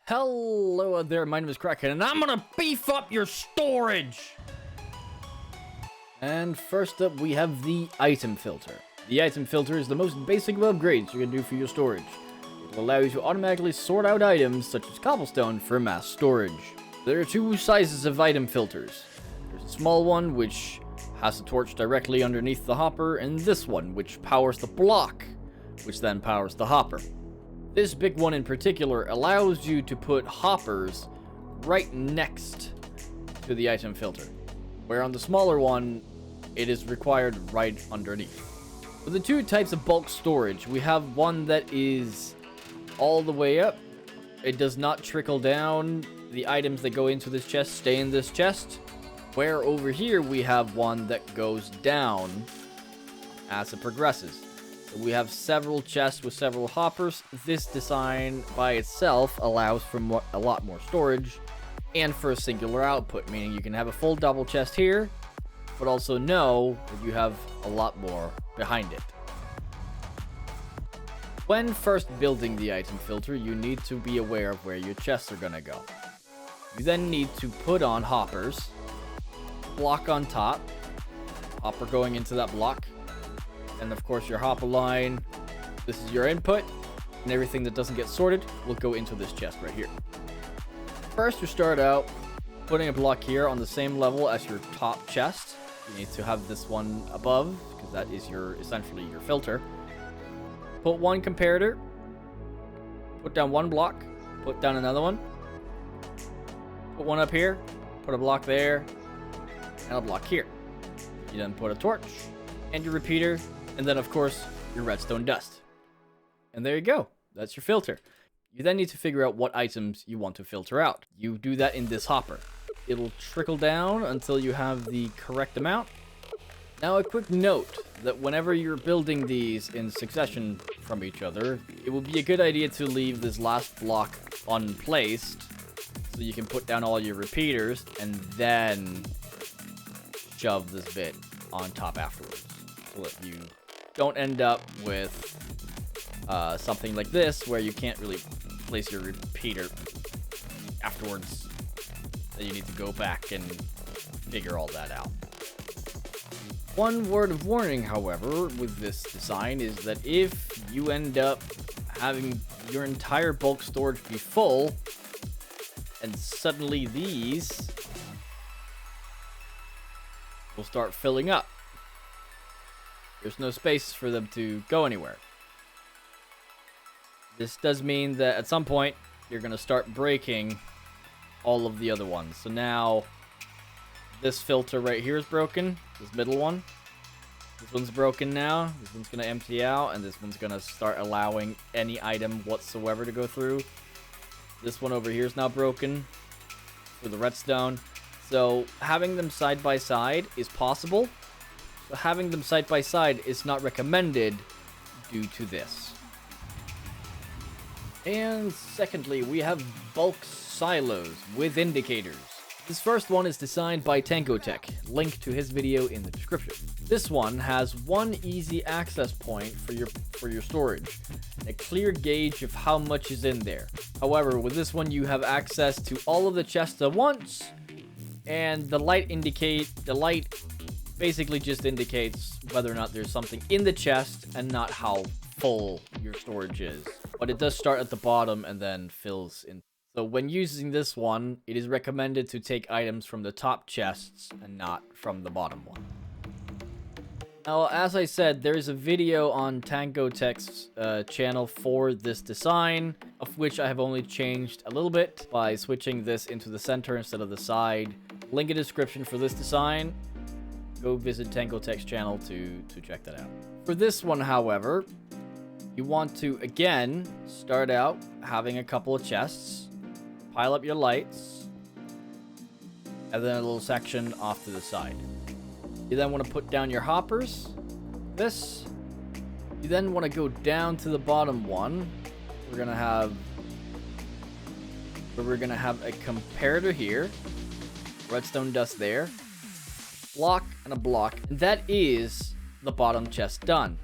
Hello there, my name is Kraken, and I'm gonna beef up your storage! And first up, we have the item filter. The item filter is the most basic of upgrades you can do for your storage. It will allow you to automatically sort out items such as cobblestone for mass storage. There are two sizes of item filters. There's a small one, which has a torch directly underneath the hopper, and this one, which powers the block, which then powers the hopper. This big one in particular allows you to put hoppers right next to the item filter, where on the smaller one, it is required right underneath. For the two types of bulk storage, we have one that is all the way up. It does not trickle down. The items that go into this chest stay in this chest. Where over here, we have one that goes down as it progresses. We have several chests with several hoppers. This design by itself allows for a lot more storage and for a singular output, meaning you can have a full double chest here, but also know that you have a lot more behind it. When first building the item filter, you need to be aware of where your chests are gonna go. You then need to put on hoppers, block on top, hopper going into that block, and of course your hopper line. This is your input, and everything that doesn't get sorted will go into this chest right here. First, you start out putting a block here on the same level as your top chest. You need to have this one above, because that is essentially your filter. Put one comparator, put down one block, put down another one, put one up here, put a block there, and a block here. You then put a torch and your repeater, and then of course your redstone dust. And there you go. That's your filter. You then need to figure out what items you want to filter out. You do that in this hopper. It'll trickle down until you have the correct amount. Now a quick note that whenever you're building these in succession from each other, it will be a good idea to leave this last block unplaced so you can put down all your repeaters and then shove this bit on top afterwards, so that you don't end up with something like this where you can't really place your repeater afterwards. So you need to go back and figure all that out. One word of warning, however, with this design is that if you end up having your entire bulk storage be full, and suddenly these will start filling up, there's no space for them to go anywhere. This does mean that at some point, you're going to start breaking all of the other ones. So now, this filter right here is broken. This middle one. This one's broken now. This one's going to empty out. And this one's going to start allowing any item whatsoever to go through. This one over here is now broken for the redstone. So having them side by side is possible. But having them side by side is not recommended due to this. And secondly, we have bulk silos with indicators. This first one is designed by Tango, link to his video in the description. This one has one easy access point for your storage, and a clear gauge of how much is in there. However, with this one you have access to all of the chests at once, and the light basically just indicates whether or not there's something in the chest and not how full your storage is. But it does start at the bottom and then fills in. So when using this one, it is recommended to take items from the top chests and not from the bottom one. Now, as I said, there's a video on Tango channel for this design, of which I have only changed a little bit by switching this into the center instead of the side. Link in the description for this design. Go visit Tango channel to check that out. For this one, however, you want to, again, start out having a couple of chests, pile up your lights, and then a little section off to the side. You then want to put down your hoppers, this. You then want to go down to the bottom one. We're gonna have a comparator here, redstone dust there, block and a block, and that is the bottom chest done.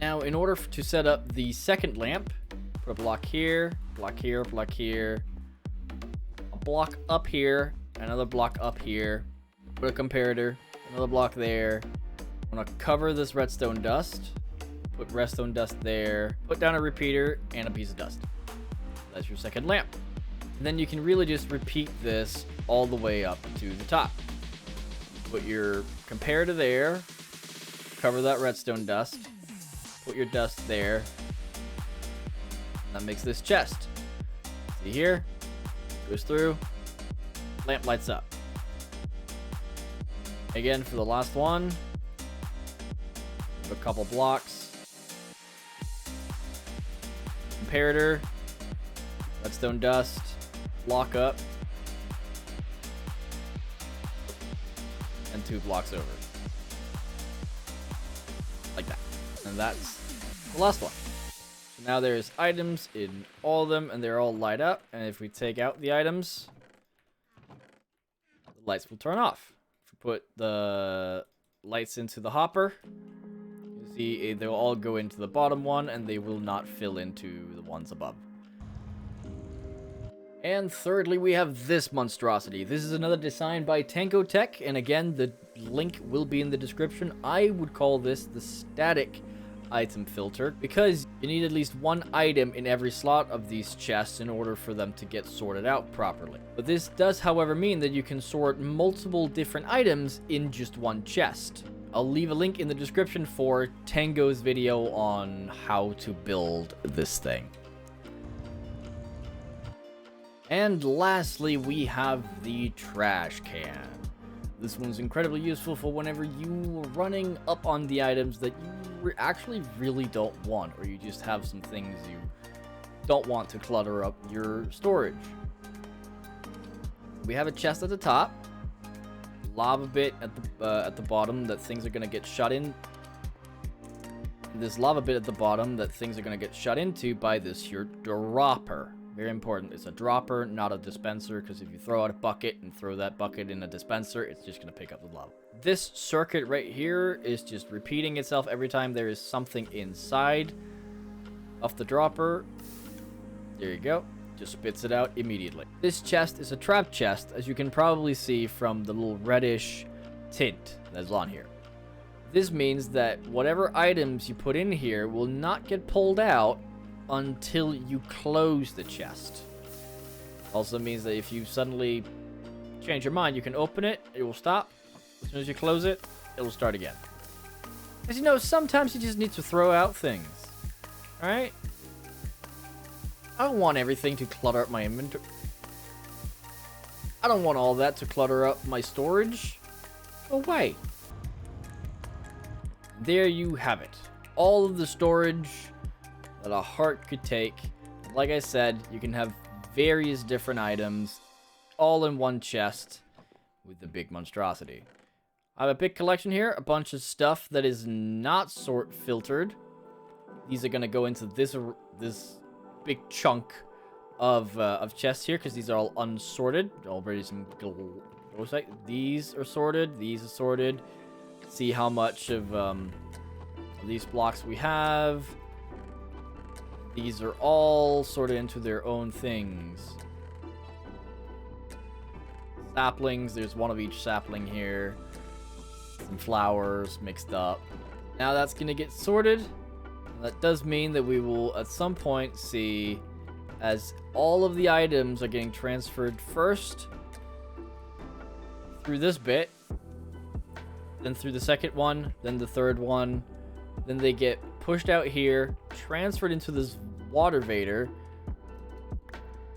Now, in order to set up the second lamp, put a block here, block here, block here, a block up here, another block up here, put a comparator, another block there. I'm gonna cover this redstone dust, put redstone dust there, put down a repeater and a piece of dust. That's your second lamp. And then you can really just repeat this all the way up to the top. Put your comparator there, cover that redstone dust, put your dust there. That makes this chest. See here? Goes through, lamp lights up. Again, for the last one, a couple blocks. Comparator, redstone dust, block up, and 2 blocks over. Like that. And that's the last one. So now there's items in all of them, and they're all light up. And if we take out the items, the lights will turn off. If we put the lights into the hopper, you see they'll all go into the bottom one, and they will not fill into the ones above. And thirdly, we have this monstrosity. This is another design by Tango Tech, and again, the link will be in the description. I would call this the static item filter because you need at least one item in every slot of these chests in order for them to get sorted out properly. But this does, however, mean that you can sort multiple different items in just one chest. I'll leave a link in the description for Tango's video on how to build this thing. And lastly, we have the trash can. This one's incredibly useful for whenever you are running up on the items that you actually really don't want, or you just have some things you don't want to clutter up your storage. We have a chest at the top, lava bit at the bottom that things are gonna get shut in. This lava bit at the bottom that things are gonna get shut into by this here dropper. Very important. It's a dropper, not a dispenser, because if you throw out a bucket and throw that bucket in a dispenser, it's just going to pick up the lava. This circuit right here is just repeating itself every time there is something inside of the dropper. There you go. Just spits it out immediately. This chest is a trap chest, as you can probably see from the little reddish tint that's on here. This means that whatever items you put in here will not get pulled out until you close the chest. Also means that if you suddenly change your mind, you can open it, it will stop. As soon as you close it, it will start again. Because you know, sometimes you just need to throw out things. Alright? I don't want everything to clutter up my inventory. I don't want all that to clutter up my storage. Go away. There you have it. All of the storage that a heart could take. Like I said, you can have various different items all in one chest with the big monstrosity. I have a big collection here, a bunch of stuff that is not sort filtered. These are going to go into this big chunk of chests here because these are all unsorted. Already some these are sorted, these are sorted. See how much of these blocks we have. These are all sorted into their own things. Saplings, there's one of each sapling here. Some flowers mixed up. Now that's going to get sorted. That does mean that we will at some point see as all of the items are getting transferred first through this bit, then through the second one, then the third one, then they get pushed out here, transferred into this water vader,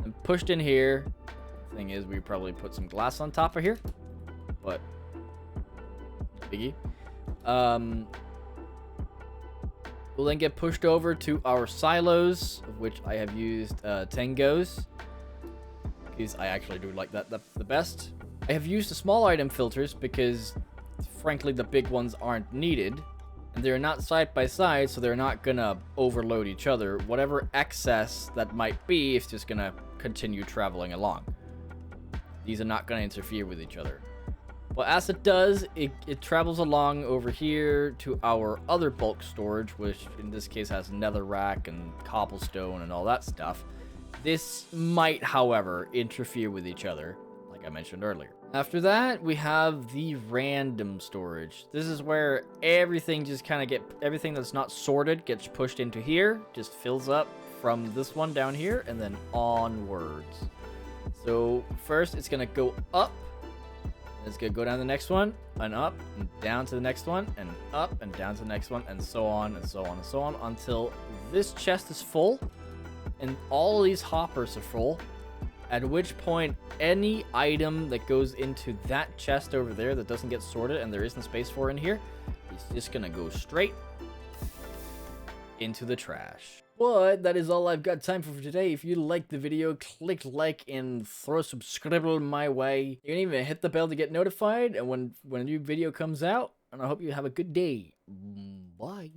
and pushed in here. Thing is, we probably put some glass on top of here, but biggie. Will then get pushed over to our silos, of which I have used Tangos, because I actually do like that the best. I have used the small item filters because, frankly, the big ones aren't needed. And they're not side by side, so they're not gonna overload each other. Whatever excess that might be is just gonna continue traveling along. These are not gonna interfere with each other. But as it does, it travels along over here to our other bulk storage, which in this case has netherrack and cobblestone and all that stuff. This might, however, interfere with each other, like I mentioned earlier. After that, we have the random storage. This is where everything just kind of everything that's not sorted gets pushed into here, just fills up from this one down here, and then onwards. So first, it's gonna go up. It's gonna go down to the next one, and up, and down to the next one, and up, and down to the next one, and so on, and so on, and so on, until this chest is full, and all these hoppers are full, at which point any item that goes into that chest over there that doesn't get sorted and there isn't space for in here is just gonna go straight into the trash. But that is all I've got time for today. If you liked the video, click like and throw a subscribe my way. You can even hit the bell to get notified and when a new video comes out. And I hope you have a good day. Bye.